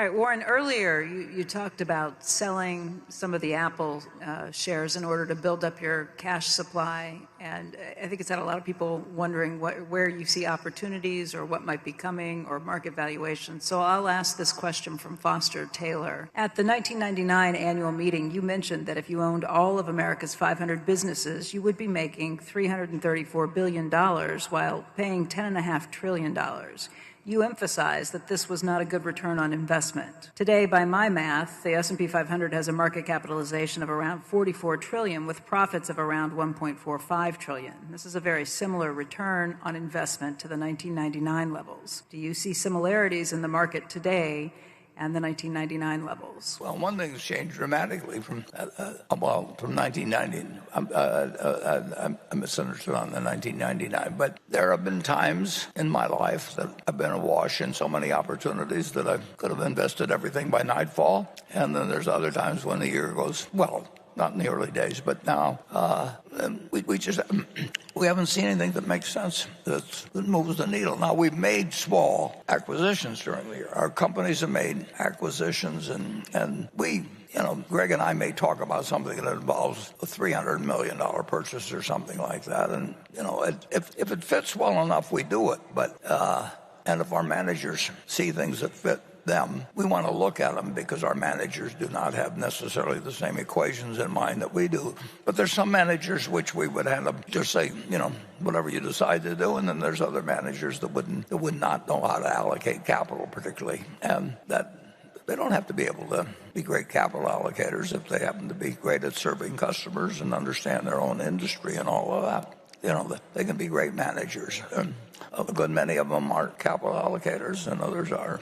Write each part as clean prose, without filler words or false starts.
All right, Warren, earlier you talked about selling some of the Apple shares in order to build up your cash supply, and I think it's had a lot of people wondering where you see opportunities or what might be coming or market valuation. So I'll ask this question from Foster Taylor. At the 1999 annual meeting, you mentioned that if you owned all of America's 500 businesses, you would be making $334 billion while paying $10.5 trillion. You emphasized that this was not a good return on investment. Today, by my math, the S&P 500 has a market capitalization of around $44 trillion with profits of around $1.45 trillion. This is a very similar return on investment to the 1999 levels. Do you see similarities in the market today and the 1999 levels? Well, one thing has changed dramatically from 1990. I misunderstood on the 1999, but there have been times in my life that I've been awash in so many opportunities that I could have invested everything by nightfall, and then there's other times when the year goes, well, not in the early days, but now we haven't seen anything that makes sense that moves the needle. Now, we've made small acquisitions during the year. Our companies have made acquisitions, and we, Greg and I may talk about something that involves a $300 million purchase or something like that. And, if it fits well enough, we do it. But, and if our managers see things that fit them, we want to look at them because our managers do not have necessarily the same equations in mind that we do. But there's some managers which we would end up just say, whatever you decide to do, and then there's other managers that would not know how to allocate capital particularly, and that they don't have to be able to be great capital allocators if they happen to be great at serving customers and understand their own industry and all of that. They can be great managers. And a good many of them aren't capital allocators, and others are.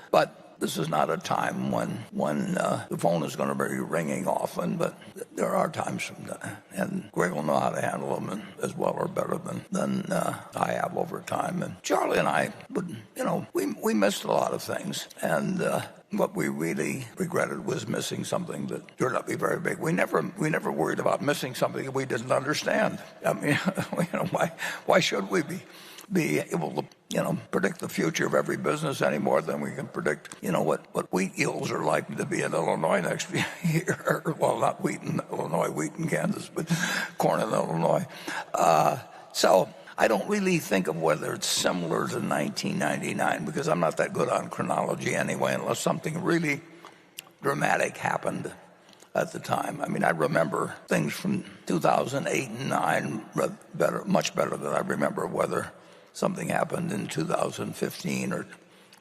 But this is not a time when the phone is going to be ringing often, but there are times, and Greg will know how to handle them as well or better than I have over time. And Charlie and I, we missed a lot of things, and what we really regretted was missing something that turned out to be very big. We never worried about missing something that we didn't understand. I mean, why should we be able to predict the future of every business any more than we can predict what wheat yields are likely to be in Illinois next year? Well, not wheat in Illinois, wheat in Kansas, but corn in Illinois. So I don't really think of whether it's similar to 1999 because I'm not that good on chronology anyway, unless something really dramatic happened at the time. I mean, I remember things from 2008 and 9 much better than I remember whether something happened in 2015 or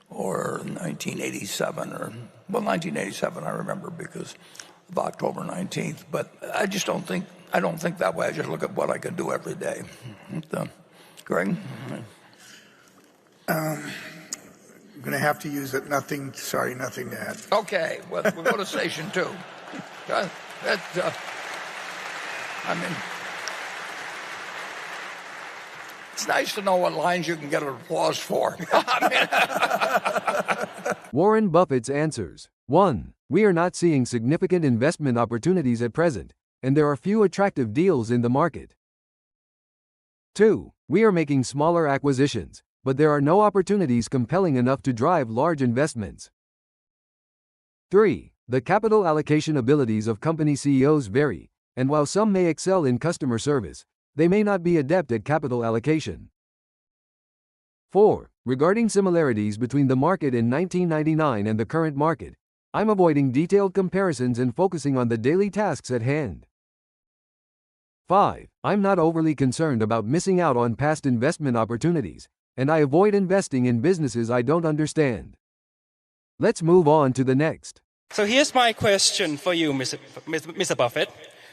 1987 well, 1987 I remember because of October 19th. But I don't think that way. I just look at what I can do every day. Greg? I'm going to have to use it. Nothing to add. Okay, well, we'll go to station 2. It's nice to know what lines you can get an applause for. Warren Buffett's answers. 1. We are not seeing significant investment opportunities at present, and there are few attractive deals in the market. 2. We are making smaller acquisitions, but there are no opportunities compelling enough to drive large investments. 3. The capital allocation abilities of company CEOs vary, and while some may excel in customer service, they may not be adept at capital allocation. 4. Regarding similarities between the market in 1999 and the current market, I'm avoiding detailed comparisons and focusing on the daily tasks at hand. 5. I'm not overly concerned about missing out on past investment opportunities, and I avoid investing in businesses I don't understand. Let's move on to the next. So here's my question for you, Mr. Buffett.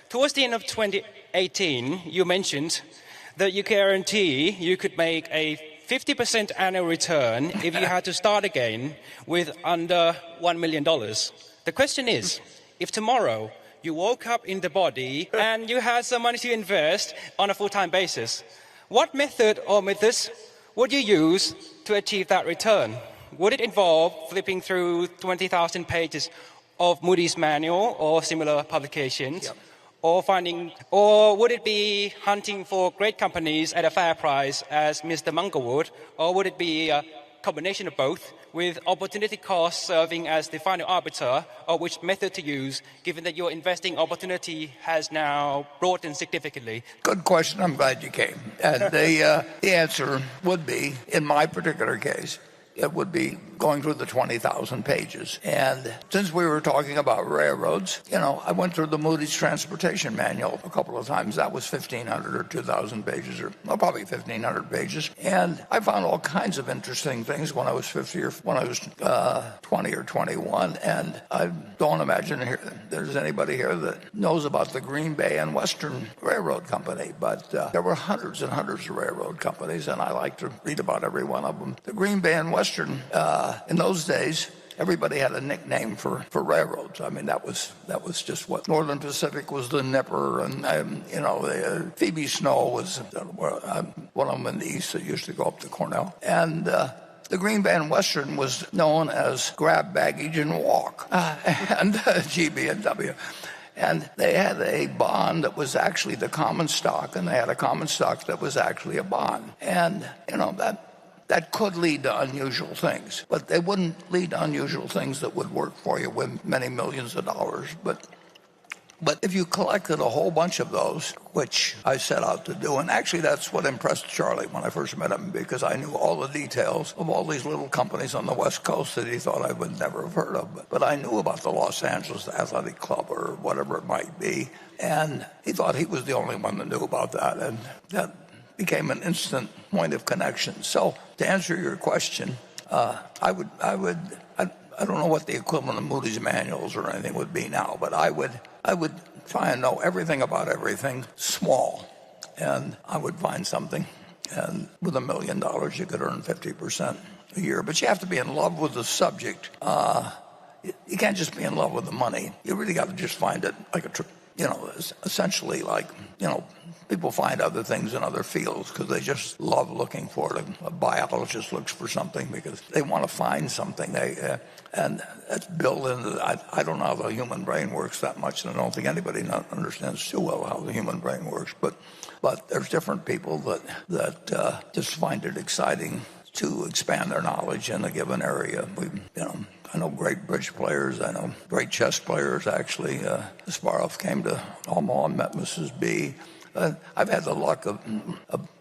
Towards the end of 2018, you mentioned that you guarantee you could make a 50% annual return if you had to start again with under $1 million. The question is, if tomorrow you woke up in the body and you had some money to invest on a full-time basis, what method or methods would you use to achieve that return? Would it involve flipping through 20,000 pages of Moody's manual or similar publications? Yep. Or would it be hunting for great companies at a fair price as Mr. Munger would? Or would it be combination of both, with opportunity cost serving as the final arbiter of which method to use, given that your investing opportunity has now broadened significantly? Good question. I'm glad you came. And the answer would be, in my particular case, it would be going through the 20,000 pages. And since we were talking about railroads, I went through the Moody's Transportation Manual a couple of times. That was 1,500 or 2,000 pages, or probably 1,500 pages. And I found all kinds of interesting things when I was 50 or when I was 20 or 21. And I don't imagine there's anybody here that knows about the Green Bay and Western Railroad Company. But there were hundreds and hundreds of railroad companies, and I like to read about every one of them. The Green Bay and Western, in those days, everybody had a nickname for railroads. I mean, that was just what Northern Pacific was the Nipper, and Phoebe Snow was one of them in the east that used to go up to Cornell, and the Green Bay and Western was known as Grab Baggage and Walk, and GB&W. And they had a bond that was actually the common stock, and they had a common stock that was actually a bond, and that could lead to unusual things, but they wouldn't lead to unusual things that would work for you with many millions of dollars. But if you collected a whole bunch of those, which I set out to do, and actually that's what impressed Charlie when I first met him, because I knew all the details of all these little companies on the West Coast that he thought I would never have heard of. But I knew about the Los Angeles Athletic Club or whatever it might be, and he thought he was the only one that knew about that, and that became an instant point of connection. So to answer your question, I don't know what the equivalent of Moody's manuals or anything would be now, but I would try and know everything about everything small, and I would find something. And with $1 million, you could earn 50% a year. But you have to be in love with the subject. You can't just be in love with the money. You really got to just find it like essentially like, people find other things in other fields because they just love looking for it. A biologist looks for something because they want to find something. And that's built into, I don't know how the human brain works that much, and I don't think anybody understands too well how the human brain works. But there's different people that just find it exciting to expand their knowledge in a given area. I know great bridge players. I know great chess players. Actually, Kasparov came to Omaha and met Mrs. B. I've had the luck of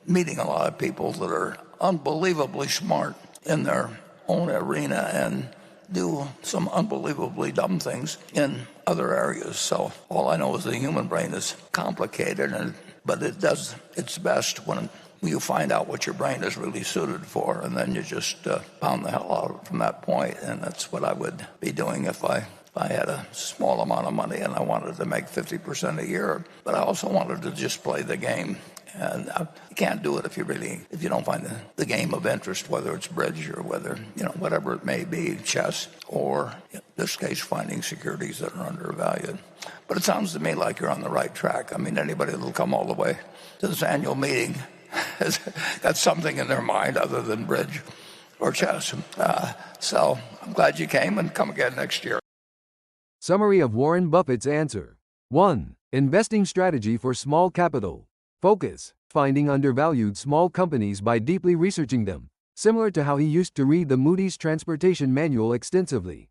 meeting a lot of people that are unbelievably smart in their own arena and do some unbelievably dumb things in other areas. So all I know is the human brain is complicated, but it does its best when you find out what your brain is really suited for, and then you just pound the hell out from that point. And that's what I would be doing if I had a small amount of money and I wanted to make 50% a year, but I also wanted to just play the game. And you can't do it if you don't find the game of interest, whether it's bridge or whether, whatever it may be, chess, or in this case, finding securities that are undervalued. But it sounds to me like you're on the right track. I mean, anybody that'll come all the way to this annual meeting has got something in their mind other than bridge or chess. So I'm glad you came, and come again next year. Summary of Warren Buffett's answer. 1. Investing strategy for small capital. Focus. Finding undervalued small companies by deeply researching them, similar to how he used to read the Moody's Transportation Manual extensively.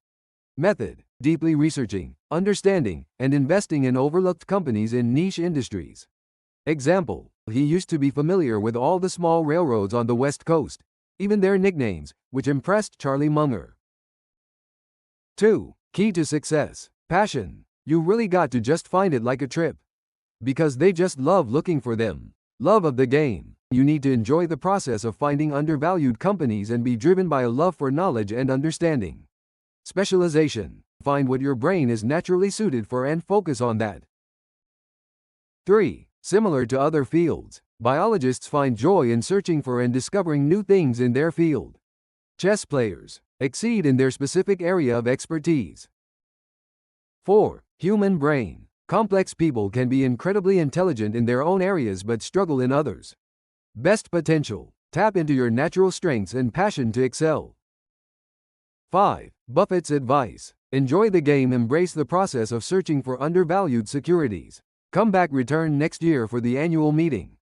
Method. Deeply researching, understanding, and investing in overlooked companies in niche industries. Example. He used to be familiar with all the small railroads on the West Coast, even their nicknames, which impressed Charlie Munger. 2. Key to success. Passion. You really got to just find it like a trip. Because they just love looking for them. Love of the game. You need to enjoy the process of finding undervalued companies and be driven by a love for knowledge and understanding. Specialization. Find what your brain is naturally suited for and focus on that. 3. Similar to other fields, biologists find joy in searching for and discovering new things in their field. Chess players exceed in their specific area of expertise. 4. Human brain. Complex people can be incredibly intelligent in their own areas but struggle in others. Best potential. Tap into your natural strengths and passion to excel. 5. Buffett's advice. Enjoy the game, embrace the process of searching for undervalued securities. Come back, return next year for the annual meeting.